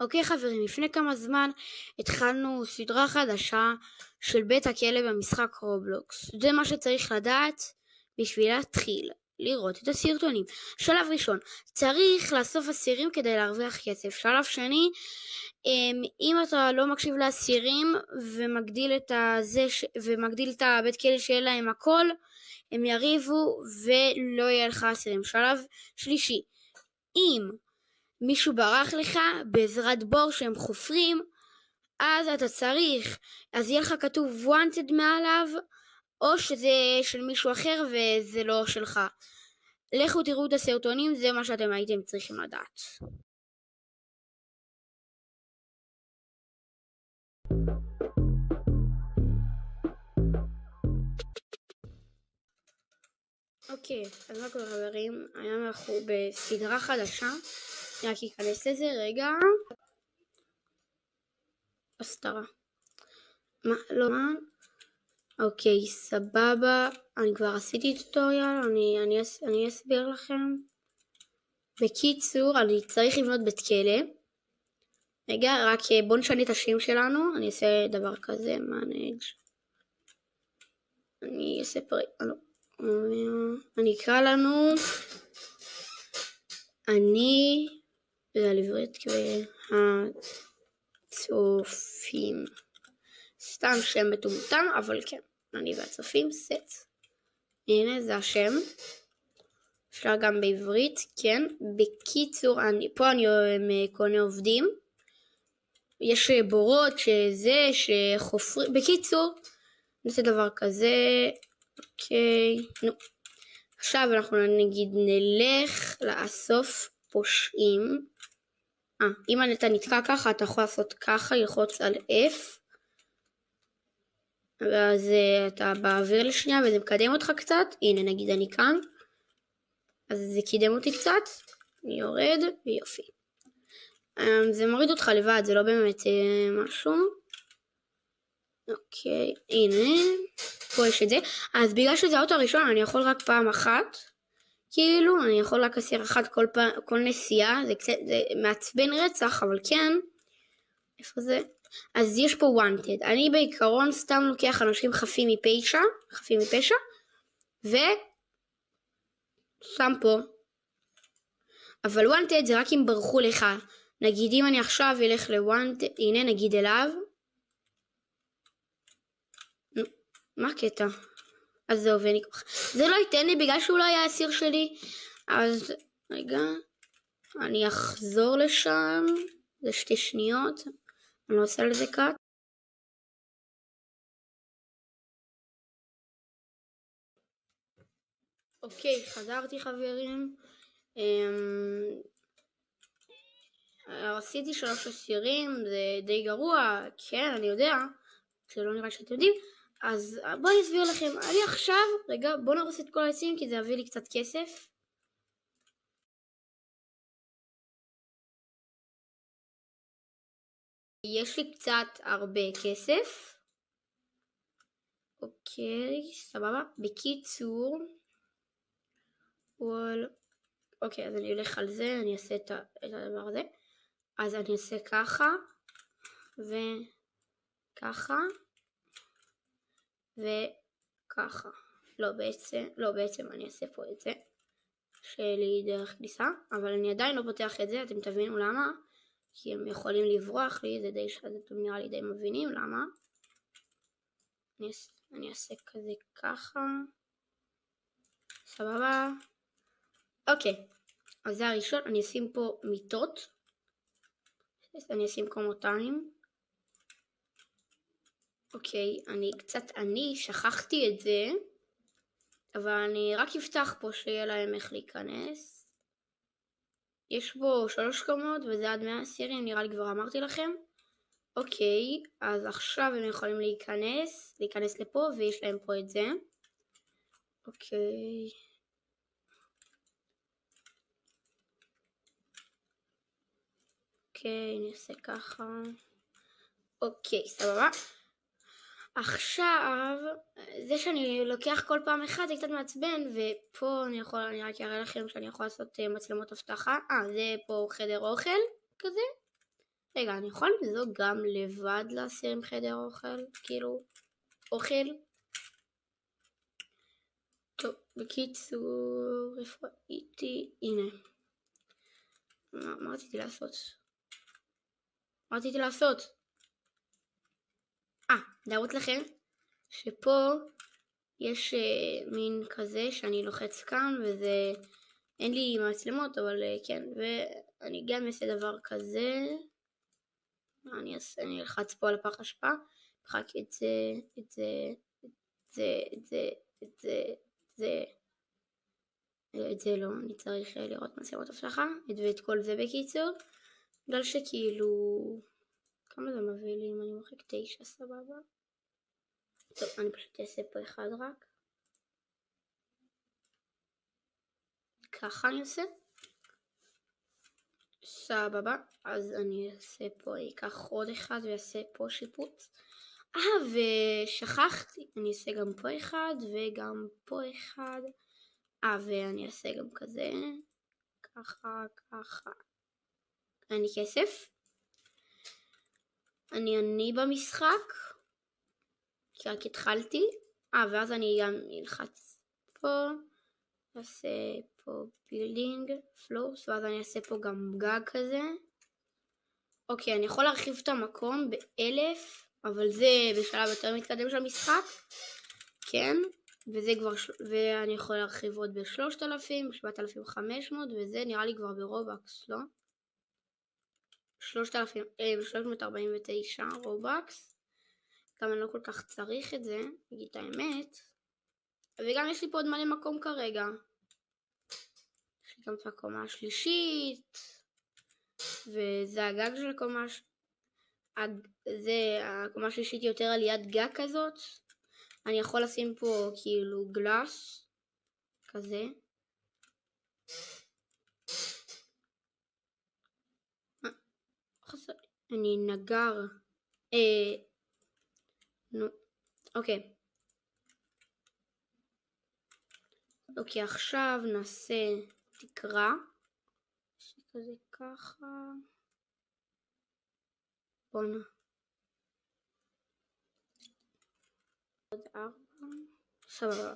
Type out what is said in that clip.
אוקיי חברים, לפני כמה זמן התחלנו סדרה חדשה של בית הכלא במשחק רובלוקס. זה מה שצריך לדעת בשביל להתחיל לראות את הסרטונים. שלב ראשון, צריך לאסוף אסירים כדי להרוויח כסף. שלב שני, אם אתה לא מקשיב לאסירים ומגדיל את הבית כלא שיהיה להם הכל, הם יריבו ולא יהיה לך אסירים. שלב שלישי, אם מישהו ברח לך בעזרת בור שהם חופרים, אז אתה צריך, אז יהיה לך כתוב wanted מעליו, או שזה של מישהו אחר וזה לא שלך. לכו תראו את הסרטונים, זה מה שאתם הייתם צריכים לדעת. אוקיי, אז מה קורה חברים? היום אנחנו בסדרה חדשה. אני רק אכנס לזה רגע. הסתרה. מה? לא. אוקיי, סבבה. אני כבר עשיתי טוטוריאל, אני אסביר לכם. בקיצור, אני צריך לבנות בית כלא. רגע, רק בואו נשנה את השם שלנו. אני אעשה דבר כזה, manage. אני אעשה אני אקרא לנו אני לעברית והצופים. סתם שם מטומטם, אבל כן, אני והצופים סט. הנה זה השם. אפשר גם בעברית, כן. בקיצור, פה אני קונה עובדים. יש בורות שחופרים. בקיצור, נעשה דבר כזה. אוקיי, נו. עכשיו אנחנו נגיד נלך לאסוף פושעים. אם אתה נתקע ככה, אתה יכול לעשות ככה, ללחוץ על F. ואז אתה באוויר לשנייה וזה מקדם אותך קצת. הנה נגיד אני כאן. אז זה קידם אותי קצת. אני יורד ויופי. זה מוריד אותך לבד, זה לא באמת משהו. אוקיי, הנה. פה יש את זה. אז בגלל שזה האוטו הראשון, אני יכול רק פעם אחת. כאילו, אני יכול רק אסיר אחד כל נסיעה. זה מעצבן רצח, אבל כן. איפה זה? אז יש פה wanted. אני בעיקרון סתם לוקח אנשים חפים מפשע. ושם פה. אבל wanted זה רק אם ברחו לך. נגיד אם אני עכשיו אלך לwanted, הנה נגיד אליו. מה הקטע? אז זה עובד לי ככה. זה לא ייתן לי בגלל שהוא לא היה אסיר שלי. אז רגע. אני אחזור לשם. זה 2 שניות. אני לא עושה לזה קאט. אוקיי, חזרתי חברים. עשיתי 3 אסירים. זה די גרוע. כן, אני יודע. זה לא נראה שאתם יודעים. אז בואו אני אסביר לכם, אני עכשיו, רגע, בואו נרוס את כל העצים כי זה יביא לי קצת כסף. יש לי קצת הרבה כסף. אוקיי, סבבה. בקיצור, אוקיי, אז אני הולך על זה, אני אעשה את הדבר הזה. אז אני אעשה ככה, וככה. וככה. לא בעצם אני אעשה פה את זה שלי דרך כניסה, אבל אני עדיין לא פותח את זה, אתם תבינו למה, כי הם יכולים לברוח לי, זה די שאתם נראה לי די מבינים למה. אני אעשה כזה ככה, סבבה. אוקיי, אז זה הראשון. אני אשים פה מיטות, אני אשים קומותיים. אוקיי, אני שכחתי את זה, אבל אני רק אפתח פה שיהיה להם איך להיכנס. יש בו 3 קומות וזה עד 100 אסירים, נראה לי כבר אמרתי לכם. אוקיי, אז עכשיו הם יכולים להיכנס לפה ויש להם פה את זה. אוקיי. אוקיי, אני אעשה ככה. אוקיי, סבבה. עכשיו, זה שאני לוקח כל פעם אחד זה קצת מעצבן, ופה אני רק אראה לכם שאני יכול לעשות מצלמות אבטחה. זה פה חדר אוכל כזה. רגע, אני יכול לזוג גם לבד להסיר עם חדר אוכל? כאילו, אוכל? טוב, בקיצור, איפה הייתי? הנה. מה רציתי לעשות? להראות לכם שפה יש מין כזה שאני לוחץ כאן וזה, אין לי מצלמות אבל כן, ואני גם אעשה דבר כזה, אני אלחץ פה על הפח אשפה, מחק את זה, את זה לא, אני צריך לראות מצלמות אבטחה, ואת כל זה בקיצור, בגלל שכאילו, כמה זה מביא לי אם אני מוחק 9, סבבה? טוב, אני פשוט אעשה פה אחד רק. ככה אני עושה. סבבה, אז אני אעשה פה, אקח עוד אחד ואעשה פה שיפוץ. ושכחתי, אני אעשה גם פה אחד וגם פה אחד. ואני אעשה גם כזה. ככה. אני כסף. אני במשחק. כי רק התחלתי. ואז אני גם אלחץ פה. אעשה פה בילדינג, פלורס, ואז אני אעשה פה גם גג כזה. אוקיי, אני יכול להרחיב את המקום ב1000, אבל זה בשלב יותר מתקדם של המשחק. כן, וזה כבר, ואני יכול להרחיב עוד ב3000, 7500, וזה נראה לי כבר ברובקס, לא? 349 רובקס. גם אני לא כל כך צריך את זה, נגיד את האמת. וגם יש לי פה עוד מלא מקום כרגע. יש לי גם את הקומה השלישית, וזה הגג של הקומה, זה הקומה השלישית יותר על יד גג כזאת. אני יכול לשים פה כאילו גלאס, כזה. אני נגר. אוקיי. אוקיי, עכשיו נעשה תקרה. שכזה ככה. בואנה. עוד 4. סבבה.